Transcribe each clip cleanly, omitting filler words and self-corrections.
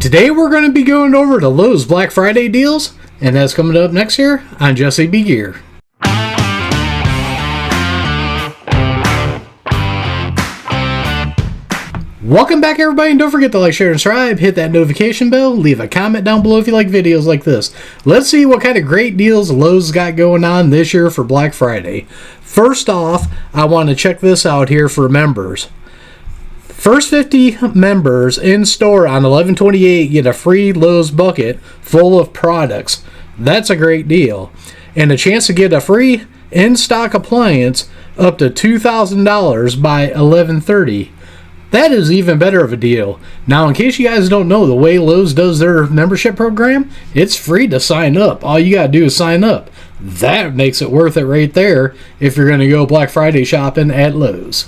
Today we're going to be going over the Lowe's Black Friday deals, and that's coming up next year on Jesse B. Gear. Welcome back, everybody, and don't forget to like, share, and subscribe. Hit that notification bell. Leave a comment down below if you like videos like this. Let's see what kind of great deals Lowe's got going on this year for Black Friday. First off, I want to check this out here for members. First 50 members in store on 11/28 get a free Lowe's bucket full of products. That's a great deal. And a chance to get a free in-stock appliance up to $2,000 by 11/30. That is even better of a deal. Now, in case you guys don't know, the way Lowe's does their membership program, it's free to sign up. All you gotta do is sign up. That makes it worth it right there if you're gonna go Black Friday shopping at Lowe's.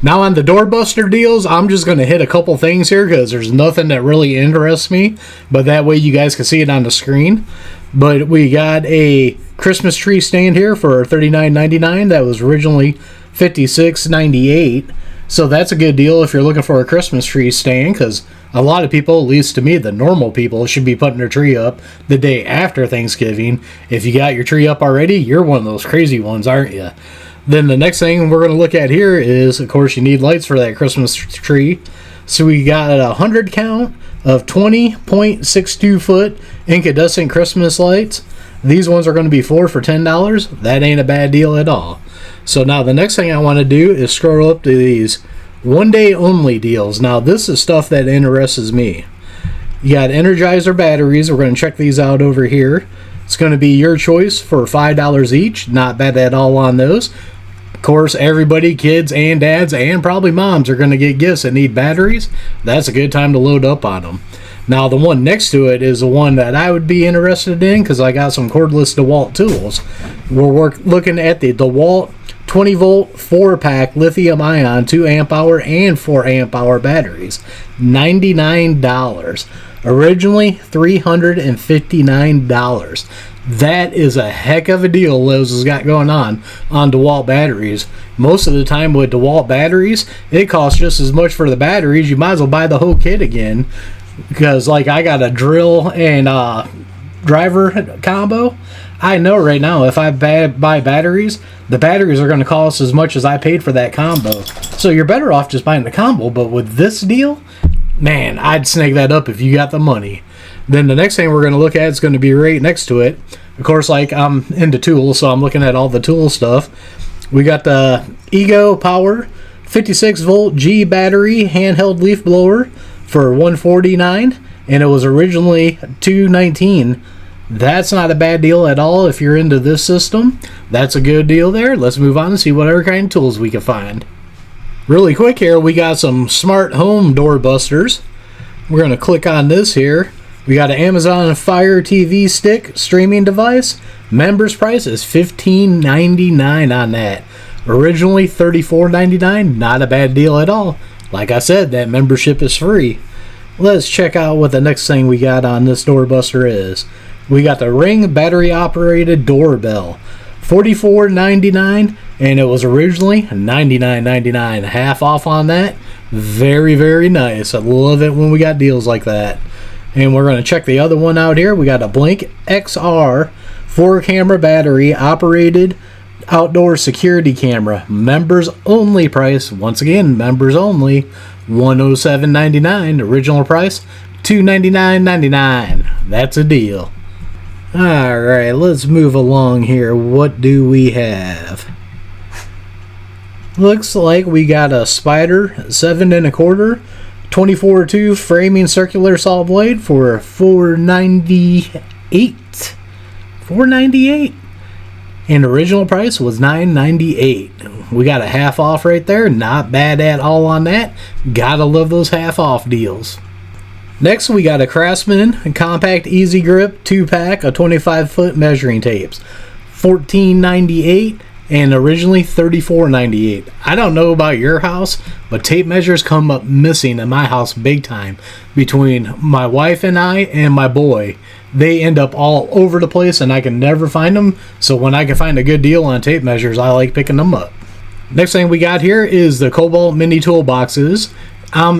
Now, on the doorbuster deals, I'm just going to hit a couple things here because there's nothing that really interests me, but that way you guys can see it on the screen. But we got a Christmas tree stand here for $39.99. That was originally $56.98. So that's a good deal if you're looking for a Christmas tree stand, because a lot of people, at least to me, the normal people, should be putting their tree up the day after Thanksgiving. If you got your tree up already, you're one of those crazy ones, aren't you? Then the next thing we're going to look at here is, of course, you need lights for that Christmas tree. So we got a 100 count of 20.62 foot incandescent Christmas lights. These ones are going to be $4 for $10. That ain't a bad deal at all. So now the next thing I want to do is scroll up to these one day only deals. Now this is stuff that interests me. You got Energizer batteries. We're going to check these out over here. It's going to be your choice for $5 each. Not bad at all on those. Of course, everybody, kids and dads and probably moms, are going to get gifts that need batteries. That's a good time to load up on them. Now, the one next to it is the one that I would be interested in because I got some cordless DeWalt tools. We're looking at the DeWalt 20 volt 4-pack lithium ion 2 amp hour and 4 amp hour batteries. $99. Originally $359. That is a heck of a deal Lowe's has got going on DeWalt batteries. Most of the time with DeWalt batteries, it costs just as much for the batteries. You might as well buy the whole kit again, because like I got a drill and driver combo. I know right now if I buy batteries, the batteries are going to cost as much as I paid for that combo. So you're better off just buying the combo. But with this deal, man, I'd snag that up if you got the money. Then the next thing we're going to look at is going to be right next to it. Of course, like I'm into tools, so I'm looking at all the tool stuff. We got the Ego Power 56 volt G battery handheld leaf blower for $149, and it was originally $219. That's not a bad deal at all if you're into this system. That's a good deal there. Let's move on and see what other kind of tools we can find. Really quick here, we got some smart home doorbusters. We're going to click on this here. We got an Amazon Fire TV stick streaming device. Members price is $15.99 on that. Originally $34.99. Not a bad deal at all. Like I said, that membership is free. Let's check out what the next thing we got on this doorbuster is. We got the Ring battery operated doorbell. $44.99, and it was originally $99.99. Half off on that. Very, very nice. I love it when we got deals like that. And we're going to check the other one out here. We got a Blink XR 4-camera battery operated outdoor security camera. Members only price. Once again, members only. $107.99. Original price $299.99. That's a deal. Alright, let's move along here. What do we have? Looks like we got a Spider 7 1/4 24/2 framing circular saw blade for $498. $498. And original price was $998. We got a half off right there. Not bad at all on that. Gotta love those half off deals. Next, we got a Craftsman compact easy grip 2-pack of 25-foot measuring tapes. $14.98 and originally $34.98. I don't know about your house, but tape measures come up missing in my house big time. Between my wife and I and my boy, they end up all over the place and I can never find them. So when I can find a good deal on tape measures, I like picking them up. Next thing we got here is the Kobalt mini toolboxes. On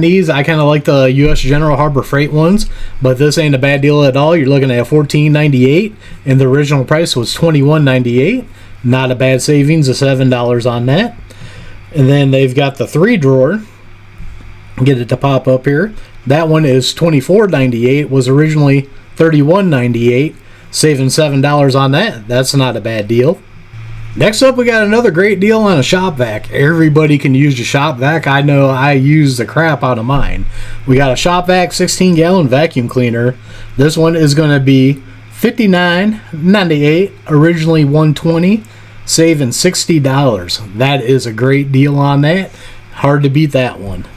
these, I kind of like the U.S. General Harbor Freight ones, but this ain't a bad deal at all. You're looking at $14.98, and the original price was $21.98. Not a bad savings of $7 on that. And then they've got the 3-drawer. Get it to pop up here. That one is $24.98. Was originally $31.98. Saving $7 on that. That's not a bad deal. Next up, we got another great deal on a shop vac. Everybody can use a shop vac. I know I use the crap out of mine. We got a shop vac 16-gallon vacuum cleaner. This one is going to be $59.98, originally $120, saving $60. That is a great deal on that. Hard to beat that one.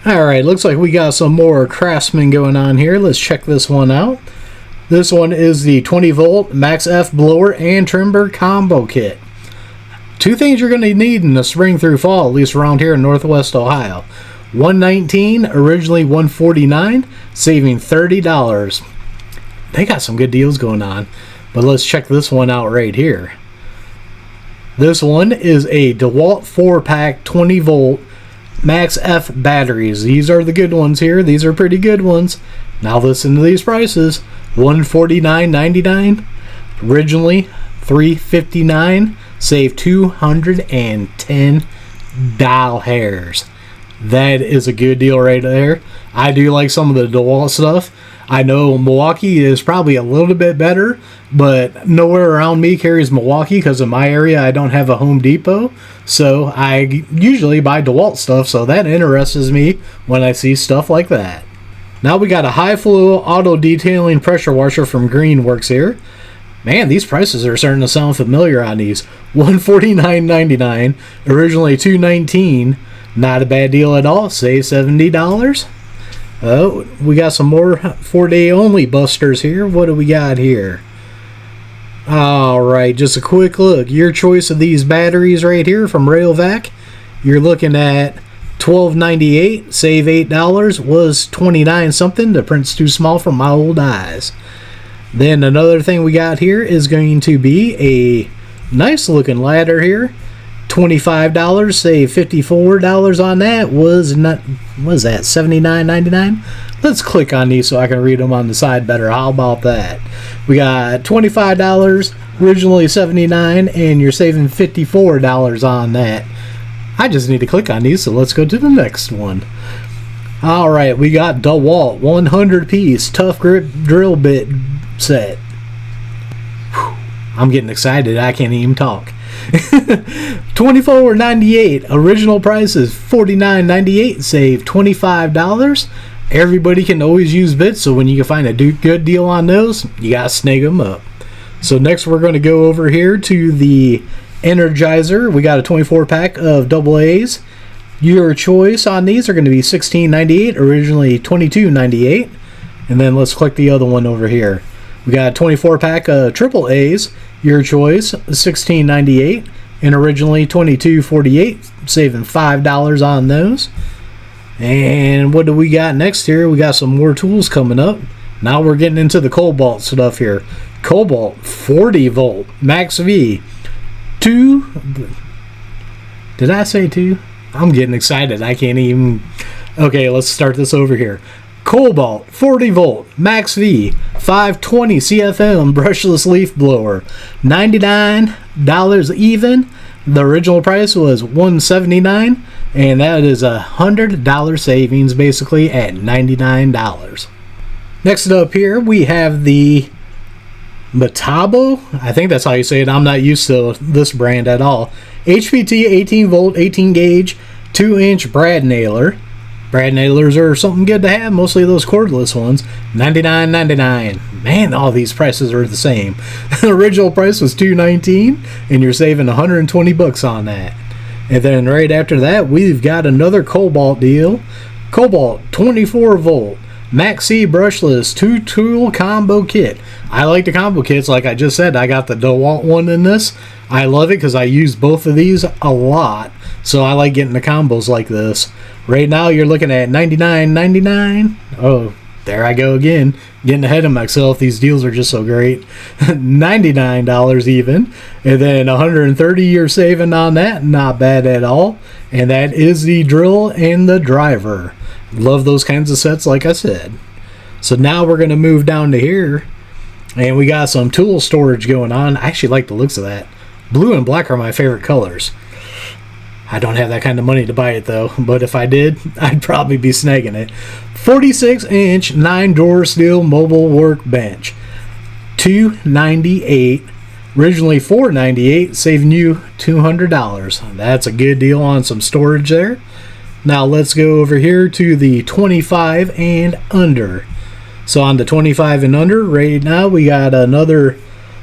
Alright, looks like we got some more Craftsman going on here. Let's check this one out. This one is the 20-volt Max F blower and trimmer combo kit. Two things you're going to need in the spring through fall, at least around here in Northwest Ohio. $119, originally $149, saving $30. They got some good deals going on. But let's check this one out right here. This one is a DeWalt 4-pack 20-volt Max F batteries. These are the good ones here. These are pretty good ones. Now listen to these prices. $149.99, originally $359, save $210. That is a good deal right there. I do like some of the DeWalt stuff. I know Milwaukee is probably a little bit better, but nowhere around me carries Milwaukee because in my area I don't have a Home Depot, so I usually buy DeWalt stuff, so that interests me when I see stuff like that. Now we got a high flow auto detailing pressure washer from Greenworks here. Man, these prices are starting to sound familiar on these. $149.99, originally $219. Not a bad deal at all. Save $70. Oh, we got some more 4-day only busters here. What do we got here? Alright, just a quick look. Your choice of these batteries right here from Rayovac. You're looking at $12.98, save $8, was $29 something. The print's too small for my old eyes. Then another thing we got here is going to be a nice looking ladder here. $25, save $54 on that. Was that $79.99? Let's click on these so I can read them on the side better. How about that? We got $25, originally $79, and you're saving $54 on that. I just need to click on these, so let's go to the next one. Alright, we got DeWalt 100-piece tough grip drill bit set. Whew, I'm getting excited. I can't even talk. $24.98. Original price is $49.98. Save $25. Everybody can always use bits, so when you can find a good deal on those, you gotta snag them up. So next we're going to go over here to the Energizer. We got a 24-pack of AA's. Your choice on these are going to be $16.98, originally $22.98. And then let's click the other one over here. We got a 24-pack of AA's. Your choice, $16.98, and originally $22.48, saving $5 on those. And what do we got next here? We got some more tools coming up. Now we're getting into the Kobalt stuff here. Kobalt 40-volt Max V. Did I say 2? I'm getting excited. I can't even. Okay, let's start this over here. Kobalt 40-volt Max V 520 CFM brushless leaf blower. $99 even. The original price was $179, and that is $100 savings basically at $99. Next up here we have the Metabo, I think that's how you say it. I'm not used to this brand at all. HPT 18-volt, 18-gauge, 2-inch brad nailer. Brad nailers are something good to have, mostly those cordless ones. $99.99. Man, all these prices are the same. The original price was $219, and you're saving $120 on that. And then right after that, we've got another Kobalt deal. Kobalt 24-volt. Maxi brushless 2-tool combo kit. I like the combo kits, like I just said. I got the DeWalt one in this. I love it because I use both of these a lot, so I like getting the combos like this. Right now you're looking at $99.99. Oh, there I go again, getting ahead of myself. These deals are just so great. $99 even, and then $130 you're saving on that. Not bad at all. and that is the drill and the driver. Love those kinds of sets, like I said. So now we're going to move down to here, and we got some tool storage going on. I actually like the looks of that. Blue and black are my favorite colors. I don't have that kind of money to buy it though, but if I did, I'd probably be snagging it. 46-inch 9-drawer steel mobile workbench, $298. Originally $498, saving you $200. That's a good deal on some storage there. Now let's go over here to the 25 and under. So on the 25 and under, right now we got another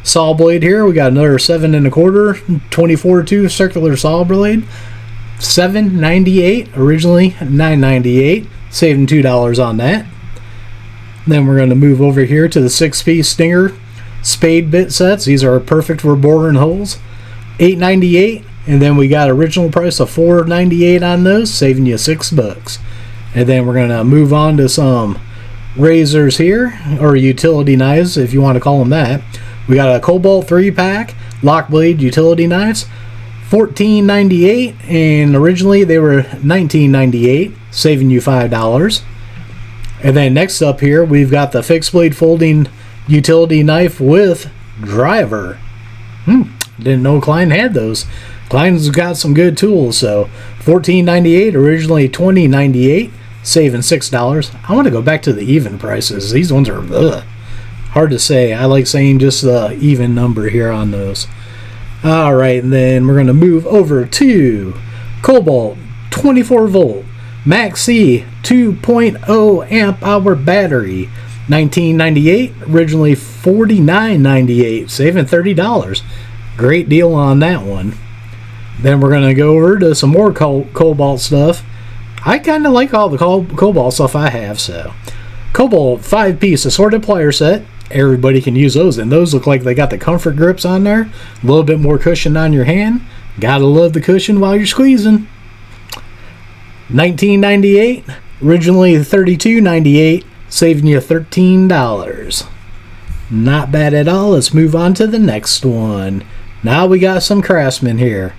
saw blade here. We got another 7 1/4, 24-2 circular saw blade. $798, originally $998, saving $2 on that. Then we're going to move over here to the 6-piece Stinger spade bit sets. These are perfect for boring holes. $898, and then we got original price of $498 on those, saving you $6. And then we're going to move on to some razors here, or utility knives if you want to call them that. We got a Kobalt 3-pack lock blade utility knives, $14.98, and originally they were $19.98, saving you $5. And then next up here we've got the fixed blade folding utility knife with driver. Didn't know Klein had those. Klein's got some good tools. So $14.98, originally $20.98, saving $6. I want to go back to the even prices. These ones are hard to say. I like saying just the even number here on those. Alright, and then we're going to move over to Kobalt 24 volt Max C 2.0 amp hour battery, $19.98, originally $49.98, saving $30. Great deal on that one. Then we're going to go over to some more Kobalt stuff. I kind of like all the Kobalt stuff I have. So Kobalt 5-piece assorted plier set. Everybody can use those, and those look like they got the comfort grips on there. A little bit more cushion on your hand. Gotta love the cushion while you're squeezing. $19.98, originally $32.98, saving you $13. Not bad at all. Let's move on to the next one. Now we got some Craftsman here.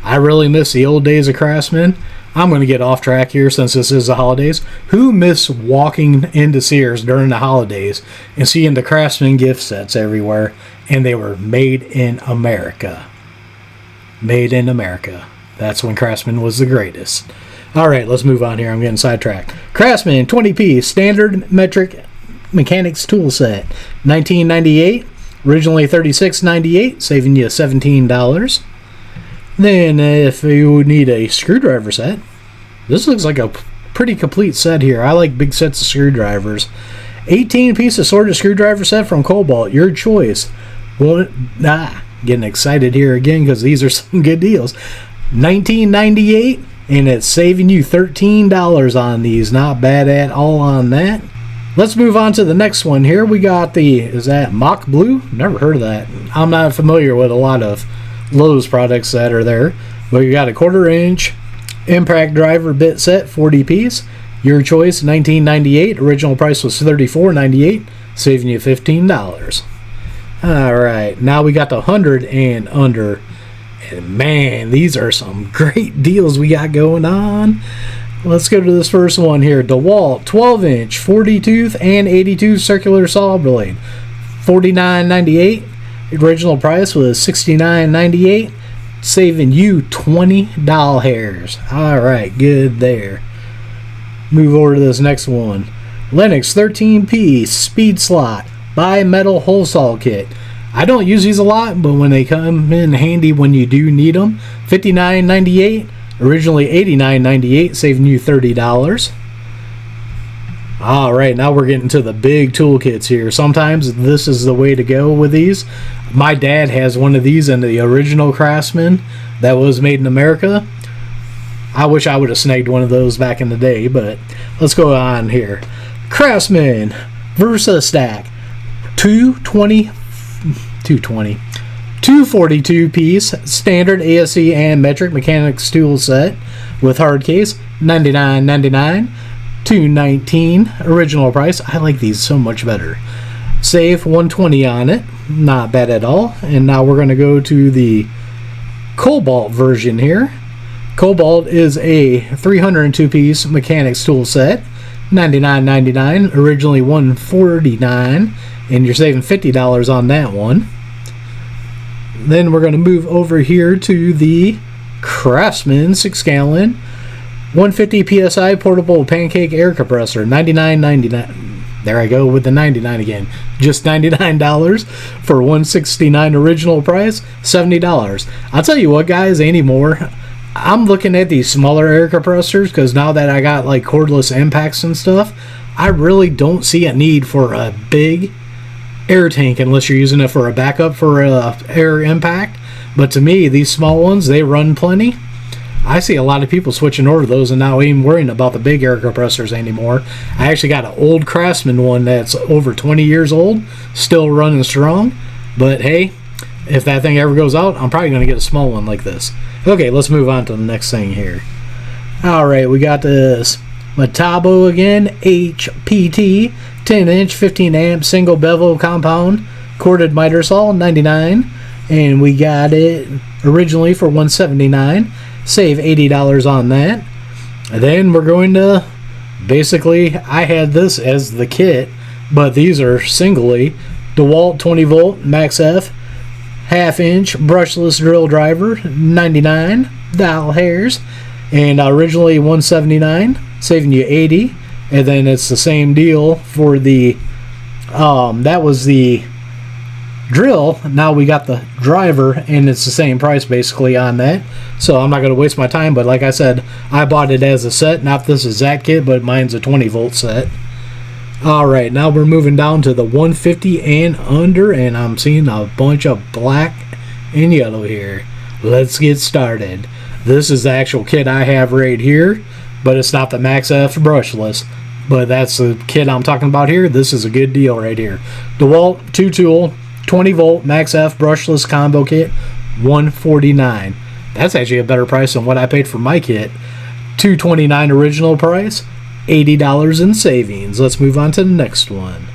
I really miss the old days of Craftsman. I'm going to get off track here since this is the holidays. Who miss walking into Sears during the holidays and seeing the Craftsman gift sets everywhere, and they were made in America? Made in America. That's when Craftsman was the greatest. Alright, let's move on here. I'm getting sidetracked. Craftsman 20-piece standard metric mechanics tool set, $19.98, originally $36.98, saving you $17. Then if you need a screwdriver set, this looks like a pretty complete set here. I like big sets of screwdrivers. 18-piece assorted screwdriver set from Kobalt, your choice. Getting excited here again because these are some good deals. $19.98, and it's saving you $13 on these. Not bad at all on that. Let's move on to the next one here. We got the, is that Mock Blue? Never heard of that. I'm not familiar with a lot of Lowe's products that are there. But you got a 1/4-inch impact driver bit set, 40-piece. Your choice, $19.98. Original price was $34.98, saving you $15. Alright, now we got the 100 and under. And man, these are some great deals we got going on. Let's go to this first one here. DeWalt 12-inch 40-tooth and 80-tooth circular saw blade, $49.98. Original price was $69.98, saving you $20. Alright, good there. Move over to this next one. Lennox 13-piece speed slot bi-metal hole saw kit. I don't use these a lot, but when they come in handy when you do need them. $59.98, originally $89.98, saving you $30. Alright, now we're getting to the big toolkits here. Sometimes this is the way to go with these. My dad has one of these in the original Craftsman that was made in America. I wish I would have snagged one of those back in the day, but let's go on here. Craftsman Versa Stack 242-piece standard ASC and metric mechanics tool set with hard case, $99.99. $219 original price. I like these so much better. Save $120 on it. Not bad at all. And now we're going to go to the Kobalt version here. Kobalt is a 302 piece mechanics tool set, $99.99, originally $149, and you're saving $50 on that one. Then we're going to move over here to the Craftsman 6-gallon 150 psi portable pancake air compressor, $99.99. There I go with the 99 again. Just $99 for $169 original price, $70. I'll tell you what, guys, anymore, I'm looking at these smaller air compressors because now that I got like cordless impacts and stuff, I really don't see a need for a big air tank unless you're using it for a backup for a air impact. But to me, these small ones, they run plenty. I see a lot of people switching over to those and not even worrying about the big air compressors anymore. I actually got an old Craftsman one that's over 20 years old, still running strong. But hey, if that thing ever goes out, I'm probably going to get a small one like this. Okay, let's move on to the next thing here. Alright, we got this Metabo again, HPT, 10-inch, 15-amp, single bevel compound, corded miter saw, $99. And we got it originally for $179. Save $80 on that. And then we're going to, basically, I had this as the kit, but these are singly. DeWalt 20 volt Max F, 1/2 inch brushless drill driver, $99 dial hairs, and originally $179, saving you $80. And then it's the same deal for the that was the drill. Now we got the driver, and it's the same price basically on that, so I'm not going to waste my time. But like I said, I bought it as a set, not this exact kit, but mine's a 20 volt set. Alright, now we're moving down to the 150 and under, and I'm seeing a bunch of black and yellow here. Let's get started. This is the actual kit I have right here, but it's not the Max F brushless, but that's the kit I'm talking about here. This is a good deal right here. DeWalt 2-tool 20 volt Max F brushless combo kit, $149. That's actually a better price than what I paid for my kit. $229 original price, $80 in savings. Let's move on to the next one.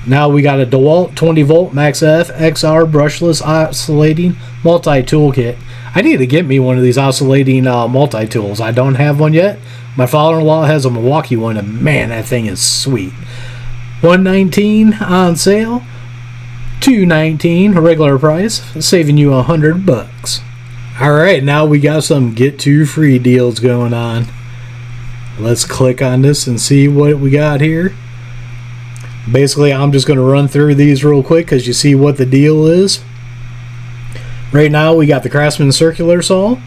Now we got a DeWalt 20 volt Max F XR brushless oscillating multi-tool kit. I need to get me one of these oscillating multi-tools. I don't have one yet. My father-in-law has a Milwaukee one, and man, that thing is sweet. $119 on sale, $219 regular price, saving you $100. Alright, now we got some get two free deals going on. Let's click on this and see what we got here. Basically, I'm just going to run through these real quick because you see what the deal is. Right now we got the Craftsman circular saw,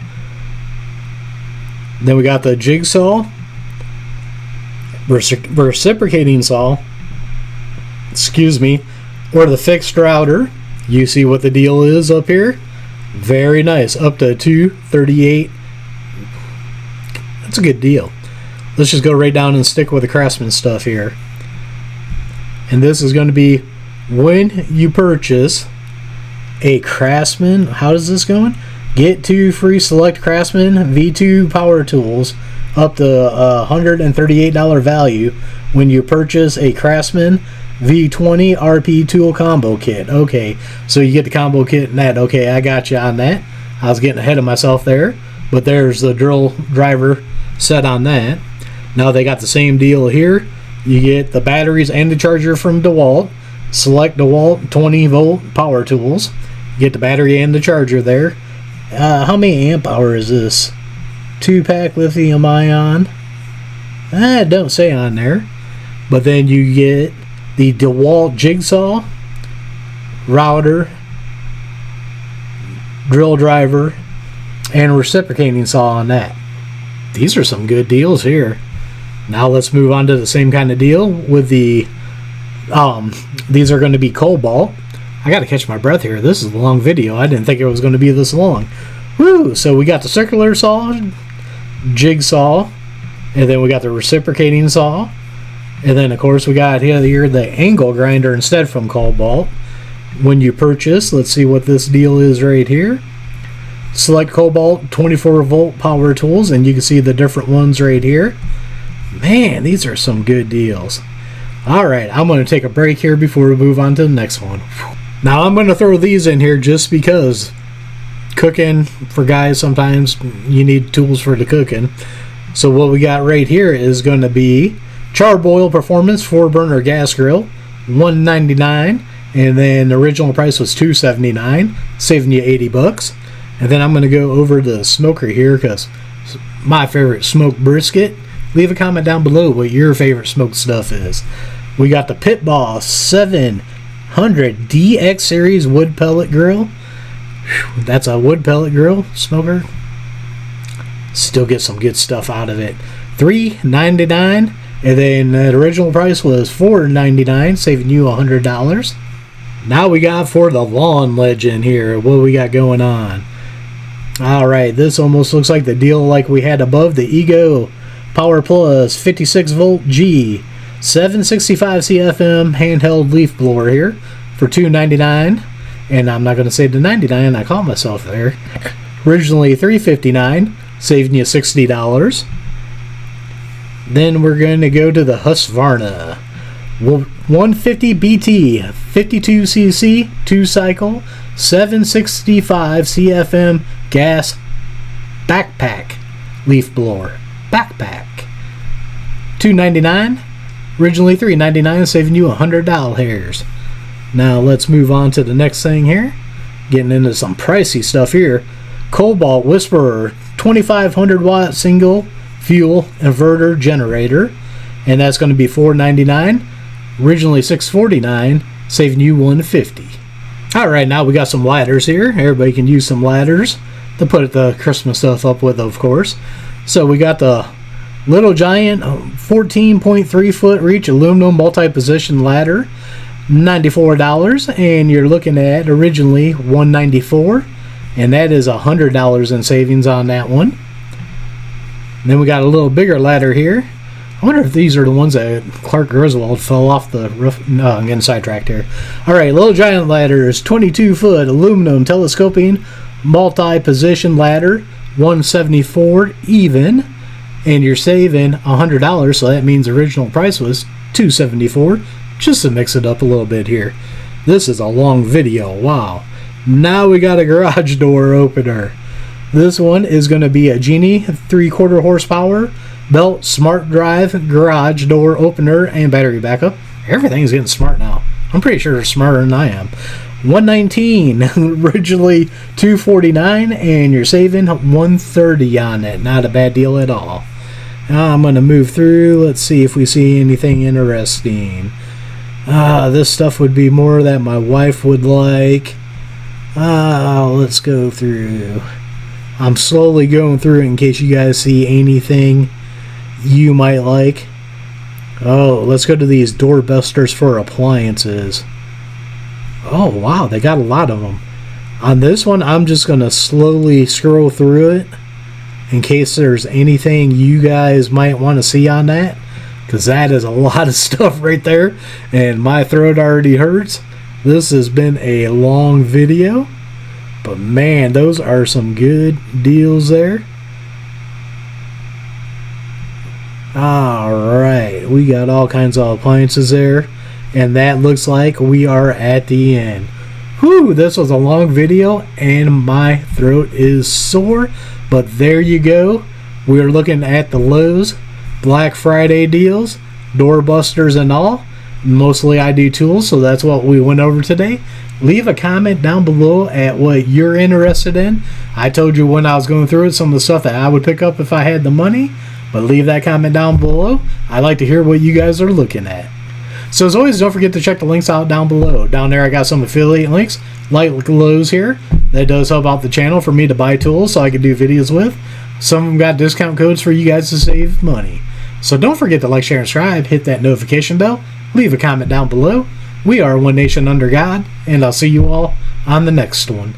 then we got the jigsaw, reciprocating saw, excuse me, or the fixed router. You see what the deal is up here. Very nice, up to $238. That's a good deal. Let's just go right down and stick with the Craftsman stuff here. And this is going to be when you purchase a Craftsman. How does this going? Get 2 free select Craftsman V2 power tools up to $138 value when you purchase a Craftsman V20 RP tool combo kit. Okay, so you get the combo kit and that. Okay, I got you on that. I was getting ahead of myself there, but there's the drill driver set on that. Now they got the same deal here. You get the batteries and the charger from DeWalt. Select DeWalt 20 volt power tools. You get the battery and the charger there. How many amp hour is this? 2-pack lithium ion. It don't say on there. But then you get the DeWalt jigsaw, router, drill driver, and reciprocating saw on that. These are some good deals here. Now let's move on to the same kind of deal with the these are going to be Kobalt. I got to catch my breath here. This is a long video. I didn't think it was going to be this long. Woo! So we got the circular saw, jigsaw, and then we got the reciprocating saw, and then of course we got here the angle grinder instead from Kobalt. When you purchase, let's see what this deal is right here. Select Kobalt 24 volt power tools, and you can see the different ones right here. Man, these are some good deals. Alright, I'm going to take a break here before we move on to the next one. Now I'm going to throw these in here just because cooking for guys. Sometimes you need tools for the cooking. So what we got right here is going to be Charboil Performance 4-burner gas grill, $199, and then the original price was $279, saving you $80. And then I'm going to go over the smoker here because my favorite smoked brisket. Leave a comment down below what your favorite smoked stuff is. We got the Pit Boss 700 DX Series wood pellet grill. Whew, that's a wood pellet grill smoker. Still get some good stuff out of it. $399, and then the original price was $499, saving you $100. Now we got for the lawn legend here. What we got going on? Alright, this almost looks like the deal like we had above, the Ego Power Plus 56 volt G 765 CFM handheld leaf blower here for $299. And I'm not going to say the $99, I caught myself there. Originally $359, saving you $60. Then we're going to go to the Husqvarna 150 BT 52cc 2-cycle 765 CFM gas backpack leaf blower. Backpack. $299. Originally $399, saving you $100. Now let's move on to the next thing here. Getting into some pricey stuff here. Kobalt Whisperer 2500 watt single fuel inverter generator, and that's going to be $499. Originally $649, saving you $150. Alright, now we got some ladders here. Everybody can use some ladders to put the Christmas stuff up with, of course. So we got the Little Giant 14.3 foot reach aluminum multi-position ladder, $94, and you're looking at originally $194, and that is $100 in savings on that one. And then we got a little bigger ladder here. I wonder if these are the ones that Clark Griswold fell off the roof. No, I'm getting sidetracked here. Alright, Little Giant ladders, 22 foot aluminum telescoping multi-position ladder, $174 even, and you're saving $100, so that means original price was $274, just to mix it up a little bit here. This is a long video, wow. Now we got a garage door opener. This one is going to be a Genie 3/4 horsepower belt smart drive garage door opener and battery backup. Everything's getting smart now. I'm pretty sure they're smarter than I am. $119, originally $249, and you're saving $130 on it. Not a bad deal at all. Now I'm going to move through. Let's see if we see anything interesting. This stuff would be more that my wife would like. Let's go through. I'm slowly going through it in case you guys see anything you might like. Oh, let's go to these doorbusters for appliances. Oh wow, they got a lot of them. On this one, I'm just going to slowly scroll through it in case there's anything you guys might want to see on that, because that is a lot of stuff right there and my throat already hurts. This has been a long video, but man, those are some good deals there. Alright, we got all kinds of appliances there, and that looks like we are at the end. Whew, this was a long video and my throat is sore, but there you go. We're looking at the Lowe's Black Friday deals, doorbusters and all. Mostly I do tools, so that's what we went over today. Leave a comment down below at what you're interested in. I told you when I was going through it some of the stuff that I would pick up if I had the money, but leave that comment down below. I'd like to hear what you guys are looking at. So as always, don't forget to check the links out down below. Down there I got some affiliate links, like Lowe's here. That does help out the channel for me to buy tools so I can do videos with. Some of them got discount codes for you guys to save money. So don't forget to like, share, and subscribe. Hit that notification bell. Leave a comment down below. We are One Nation Under God, and I'll see you all on the next one.